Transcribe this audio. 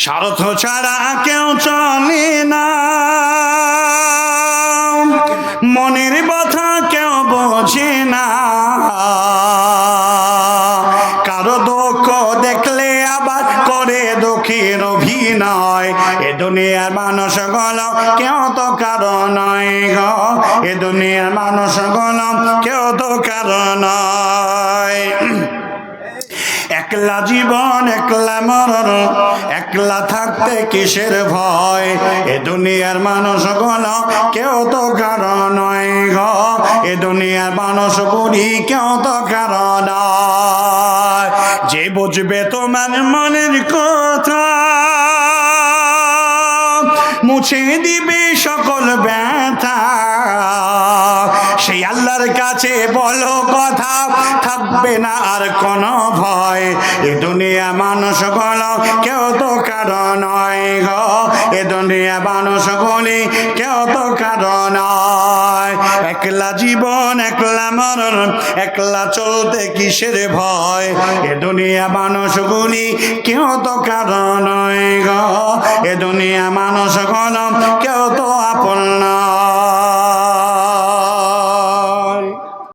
স্বার্থ ছাড়া কেউ চলে না, মনের কথা কেউ বোঝে না, কারো দুঃখ দেখলে আবার করে দুঃখের অভিনয়। এ দুনিয়ার মানুষগুলো কেউ তো কারো নয় গো, এ দুনিয়ার মানুষগুলো কেউ তো কারো নয়। একলা জীবন একলা মরণ, একলা থাকতে কিসের ভয়। এ দুনিয়ার মানুষগুলো কেউ তো কারো নয় গো, এ দুনিয়ার মানুষ বুড়ি কেউ তো কারো নয়। যে বুঝবে তোমার মনের কথা, মুছে দিবে সকল ব্যথা, সেই আল্লাহর কাছে বলো কথা, থাকবে না আর কোনো ভয়। এ দুনিয়া মানুষগুলো কেউ তো কারো নয় গো, এ দুনিয়া মানুষগুলি কেউ তো কারো নয়। একলা জীবন একলা মরণ, একলা চলতে কিসের ভয়। এ দুনিয়া মানুষগুলি কেউ তো কারো নয় গো, এ দুনিয়া মানুষগুলো কেউ তো আপন নয়।